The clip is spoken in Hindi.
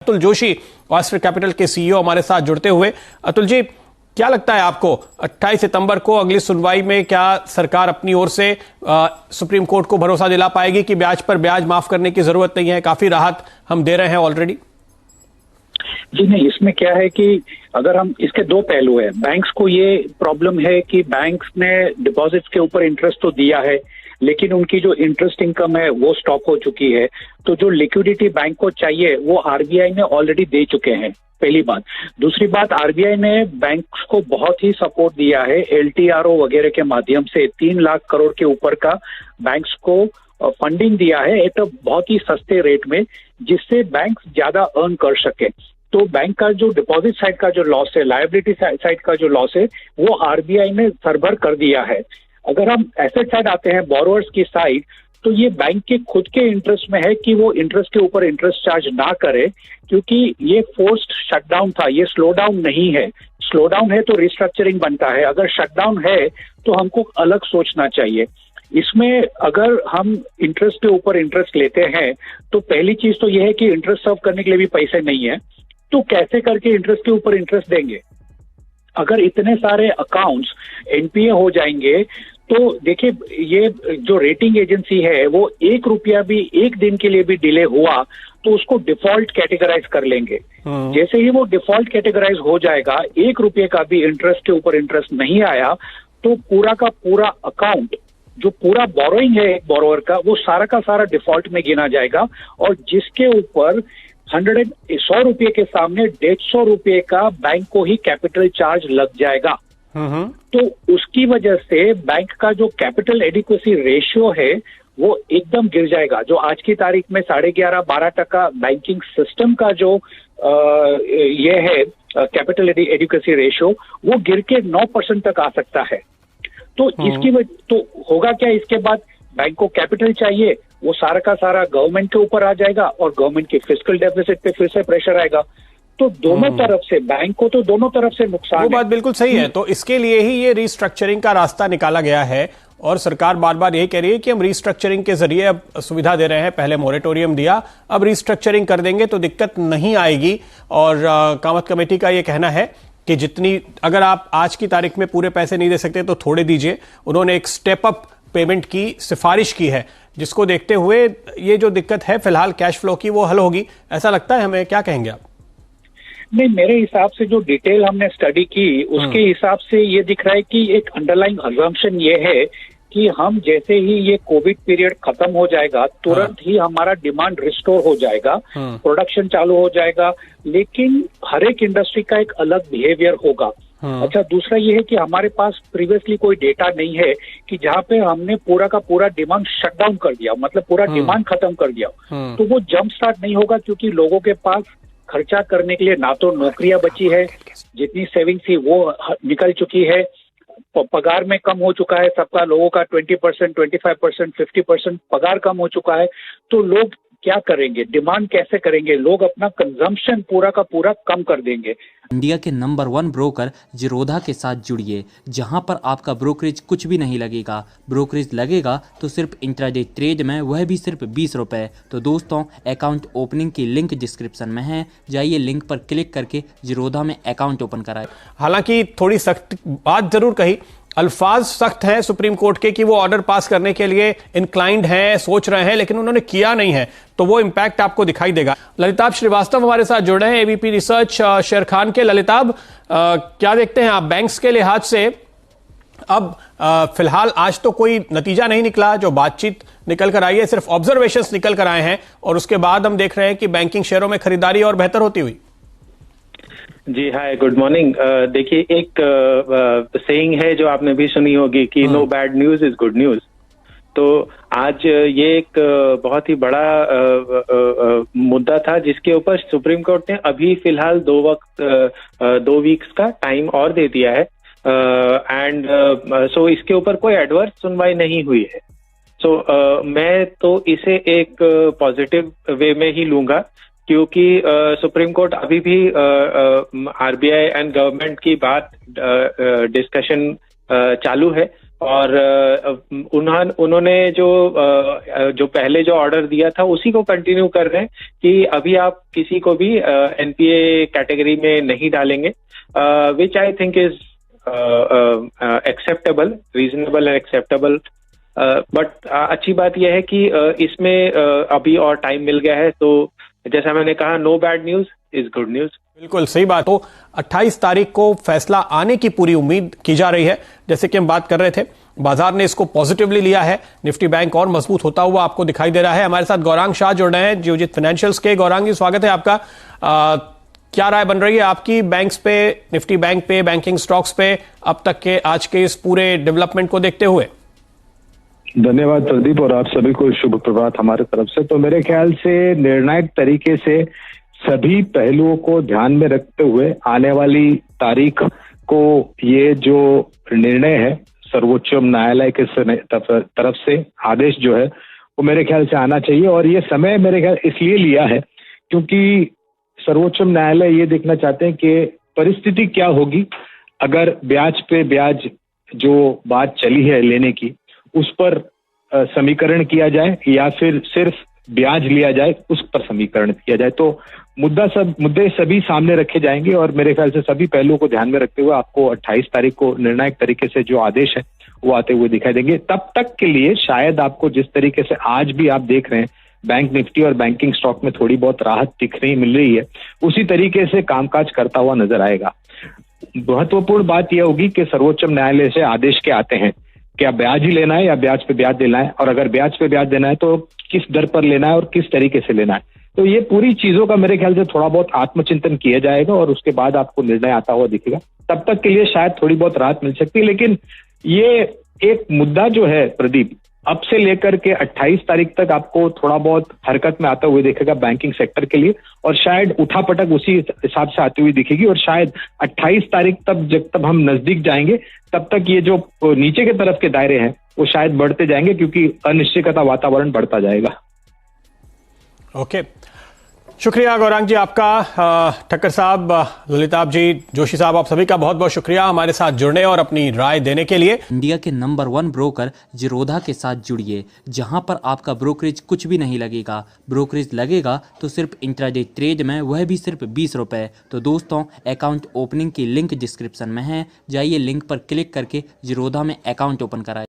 अतुल जोशी ऑस्ट्रिक कैपिटल के सीईओ हमारे साथ जुड़ते हुए। अतुल जी, क्या लगता है आपको 28 सितंबर को अगली सुनवाई में क्या सरकार अपनी ओर से सुप्रीम कोर्ट को भरोसा दिला पाएगी कि ब्याज पर ब्याज माफ करने की जरूरत नहीं है, काफी राहत हम दे रहे हैं ऑलरेडी? जी नहीं, इसमें क्या है कि अगर हम इसके दो पहलू है। बैंक्स को ये प्रॉब्लम है कि बैंक्स ने डिपॉजिट्स के ऊपर इंटरेस्ट तो दिया है, लेकिन उनकी जो इंटरेस्ट इनकम है वो स्टॉप हो चुकी है। तो जो लिक्विडिटी बैंक को चाहिए वो आरबीआई ने ऑलरेडी दे चुके हैं, पहली बात। दूसरी बात, आरबीआई ने बैंक्स को बहुत ही सपोर्ट दिया है एलटीआरओ वगैरह के माध्यम से। 3 लाख करोड़ के ऊपर का बैंक्स को फंडिंग दिया है एक बहुत ही सस्ते रेट में, जिससे बैंक ज्यादा अर्न कर सके। तो बैंक का जो डिपॉजिट साइड का जो लॉस है, लायबिलिटी साइड का जो लॉस है, वो आरबीआई ने सरभर कर दिया है। अगर हम एसेट साइड आते हैं, बोरोवर्स की साइड, तो ये बैंक के खुद के इंटरेस्ट में है कि वो इंटरेस्ट के ऊपर इंटरेस्ट चार्ज ना करे, क्योंकि ये फोर्स्ड शटडाउन था, ये स्लो डाउन नहीं है। स्लो डाउन है तो रिस्ट्रक्चरिंग बनता है, अगर शटडाउन है तो हमको अलग सोचना चाहिए। इसमें अगर हम इंटरेस्ट के ऊपर इंटरेस्ट लेते हैं तो पहली चीज तो यह है कि इंटरेस्ट सर्व करने के लिए भी पैसे नहीं है, तो कैसे करके इंटरेस्ट के ऊपर इंटरेस्ट देंगे? अगर इतने सारे अकाउंट्स एनपीए हो जाएंगे तो देखिए, ये जो रेटिंग एजेंसी है वो 1 रुपया भी एक दिन के लिए भी डिले हुआ तो उसको डिफॉल्ट कैटेगराइज कर लेंगे। जैसे ही वो डिफॉल्ट कैटेगराइज हो जाएगा, 1 रुपये का भी इंटरेस्ट के ऊपर इंटरेस्ट नहीं आया, तो पूरा का पूरा अकाउंट, जो पूरा बोरोइंग है एक बोरोवर का, वो सारा का सारा डिफॉल्ट में गिना जाएगा। और जिसके ऊपर 100 रुपये के सामने 150 रुपये का बैंक को ही कैपिटल चार्ज लग जाएगा। तो उसकी वजह से बैंक का जो कैपिटल एडिक्वेसी रेशियो है वो एकदम गिर जाएगा। जो आज की तारीख में 11.5-12% बैंकिंग सिस्टम का जो ये है कैपिटल एडिक्वेसी रेशियो, वो गिर के 9% तक आ सकता है। तो इसकी वजह तो होगा क्या, इसके बाद बैंक को कैपिटल चाहिए, वो सारा का सारा गवर्नमेंट के ऊपर आ जाएगा और गवर्नमेंट के फिस्कल डेफिसिट पे फिर से प्रेशर आएगा। तो दोनों तरफ से, बैंक को तो दोनों तरफ से नुकसान है। वो बात बिल्कुल सही है। तो इसके लिए ही ये रिस्ट्रक्चरिंग का रास्ता निकाला गया है और सरकार बार बार यही कह रही है कि हम रिस्ट्रक्चरिंग के जरिए अब सुविधा दे रहे हैं। पहले मोरेटोरियम दिया, अब रिस्ट्रक्चरिंग कर देंगे तो दिक्कत नहीं आएगी। और कामत कमेटी का ये कहना है कि जितनी, अगर आप आज की तारीख में पूरे पैसे नहीं दे सकते तो थोड़े दीजिए। उन्होंने एक स्टेप अप पेमेंट की सिफारिश की है, जिसको देखते हुए ये जो दिक्कत है फिलहाल कैश फ्लो की, वो हल होगी, ऐसा लगता है हमें। क्या कहेंगे आप? नहीं, मेरे हिसाब से जो डिटेल हमने स्टडी की उसके हिसाब से ये दिख रहा है कि एक अंडरलाइंग अजम्पशन ये है कि हम जैसे ही ये कोविड पीरियड खत्म हो जाएगा, तुरंत ही हमारा डिमांड रिस्टोर हो जाएगा, प्रोडक्शन चालू हो जाएगा। लेकिन हर एक इंडस्ट्री का एक अलग बिहेवियर होगा। अच्छा, दूसरा ये है कि हमारे पास प्रीवियसली कोई डेटा नहीं है कि जहाँ पे हमने पूरा का पूरा डिमांड शट डाउन कर दिया, मतलब पूरा डिमांड खत्म कर दिया, तो वो जंप स्टार्ट नहीं होगा, क्योंकि लोगों के पास खर्चा करने के लिए ना तो नौकरियां बची है, जितनी सेविंग थी वो निकल चुकी है, पगार में कम हो चुका है सबका, लोगों का 20%, 25%, 50% पगार कम हो चुका है। तो लोग क्या करेंगे, डिमांड कैसे करेंगे? लोग अपना कंजम्पशन पूरा का पूरा कम कर देंगे। इंडिया के नंबर 1 ब्रोकर जिरोधा के साथ जुड़िए, जहां पर आपका ब्रोकरेज कुछ भी नहीं लगेगा। ब्रोकरेज लगेगा तो सिर्फ इंट्राडे ट्रेड में, वह भी सिर्फ 20 रुपए। तो दोस्तों, अकाउंट ओपनिंग की लिंक डिस्क्रिप्शन में है, जाइए लिंक पर क्लिक करके जिरोधा में अकाउंट ओपन कराएं। हालांकि थोड़ी सख्त बात जरूर कही, अल्फाज सख्त हैं सुप्रीम कोर्ट के कि वो ऑर्डर पास करने के लिए इंक्लाइंड हैं, सोच रहे हैं, लेकिन उन्होंने किया नहीं है, तो वो इंपैक्ट आपको दिखाई देगा। ललिताभ श्रीवास्तव हमारे साथ जुड़ रहे हैं, एबीपी रिसर्च शेर खान के। ललिताभ, क्या देखते हैं आप बैंक्स के लिहाज से? अब फिलहाल आज तो कोई नतीजा नहीं निकला, जो बातचीत निकल कर आई है सिर्फ ऑब्जर्वेशंस निकल कर आए हैं, और उसके बाद हम देख रहे हैं कि बैंकिंग शेयरों में खरीदारी और बेहतर होती हुई। जी हाय, गुड मॉर्निंग। देखिए, एक सेइंग है जो आपने भी सुनी होगी कि no bad news is good news. तो आज ये एक बहुत ही बड़ा मुद्दा था जिसके ऊपर सुप्रीम कोर्ट ने अभी फिलहाल 2 वीक्स का टाइम और दे दिया है, एंड सो इसके ऊपर कोई एडवर्स सुनवाई नहीं हुई है। सो मैं तो इसे एक पॉजिटिव वे में ही लूंगा, क्योंकि सुप्रीम कोर्ट अभी भी आरबीआई एंड गवर्नमेंट की बात डिस्कशन चालू है। और उन्होंने जो पहले जो ऑर्डर दिया था उसी को कंटिन्यू कर रहे हैं कि अभी आप किसी को भी एनपीए कैटेगरी में नहीं डालेंगे, which I think is acceptable, reasonable and acceptable. But अच्छी बात यह है कि इसमें अभी और टाइम मिल गया है, तो जैसा मैंने कहा, no bad news is good news. बिल्कुल सही बात। तो 28 तारीख को फैसला आने की पूरी उम्मीद की जा रही है। जैसे कि हम बात कर रहे थे, बाजार ने इसको पॉजिटिवली लिया है, निफ्टी बैंक और मजबूत होता हुआ आपको दिखाई दे रहा है। हमारे साथ गौरांग शाह जुड़ रहे हैं जियोजित फाइनेंशियल्स के। गौरांग जी, स्वागत है आपका। क्या राय बन रही है आपकी बैंक्स पे, निफ्टी बैंक पे, बैंकिंग स्टॉक्स पे अब तक के आज के इस पूरे डेवलपमेंट को देखते हुए? धन्यवाद प्रदीप, और आप सभी को शुभ प्रभात हमारे तरफ से। तो मेरे ख्याल से निर्णायक तरीके से सभी पहलुओं को ध्यान में रखते हुए आने वाली तारीख को ये जो निर्णय है सर्वोच्च न्यायालय के तरफ से आदेश जो है वो मेरे ख्याल से आना चाहिए। और ये समय मेरे ख्याल इसलिए लिया है क्योंकि सर्वोच्च न्यायालय ये देखना चाहते हैं कि परिस्थिति क्या होगी अगर ब्याज पे ब्याज जो बात चली है लेने की उस पर समीकरण किया जाए या फिर सिर्फ ब्याज लिया जाए उस पर समीकरण किया जाए। तो मुद्दे सभी सामने रखे जाएंगे और मेरे ख्याल से सभी पहलुओं को ध्यान में रखते हुए आपको 28 तारीख को निर्णायक तरीके से जो आदेश है वो आते हुए दिखाई देंगे। तब तक के लिए शायद आपको जिस तरीके से आज भी आप देख रहे हैं बैंक निफ्टी और बैंकिंग स्टॉक में थोड़ी बहुत राहत दिखने मिल रही है, उसी तरीके से कामकाज करता हुआ नजर आएगा। महत्वपूर्ण बात यह होगी कि सर्वोच्च न्यायालय से आदेश के आते हैं, क्या ब्याज ही लेना है या ब्याज पे ब्याज देना है, और अगर ब्याज पे ब्याज देना है तो किस दर पर लेना है और किस तरीके से लेना है। तो ये पूरी चीजों का मेरे ख्याल से थोड़ा बहुत आत्मचिंतन किया जाएगा और उसके बाद आपको निर्णय आता हुआ दिखेगा। तब तक के लिए शायद थोड़ी बहुत राहत मिल सकती है, लेकिन ये एक मुद्दा जो है प्रदीप, अब से लेकर के 28 तारीख तक आपको थोड़ा बहुत हरकत में आता हुआ दिखेगा बैंकिंग सेक्टर के लिए, और शायद उठापटक उसी हिसाब से आती हुई दिखेगी। और शायद 28 तारीख तब हम नजदीक जाएंगे तब तक ये जो नीचे के तरफ के दायरे हैं वो शायद बढ़ते जाएंगे क्योंकि अनिश्चितता वातावरण बढ़ता जाएगा। ओके, शुक्रिया गौरांग जी आपका। ठक्कर साहब, ललिताभ जी, जोशी साहब, आप सभी का बहुत बहुत शुक्रिया हमारे साथ जुड़ने और अपनी राय देने के लिए। इंडिया के नंबर 1 ब्रोकर जिरोधा के साथ जुड़िए, जहां पर आपका ब्रोकरेज कुछ भी नहीं लगेगा। ब्रोकरेज लगेगा तो सिर्फ इंट्राडे ट्रेड में, वह भी सिर्फ 20 रुपए। तो दोस्तों, अकाउंट ओपनिंग की लिंक डिस्क्रिप्शन में है, जाइए लिंक पर क्लिक करके जिरोधा में अकाउंट ओपन कराइए।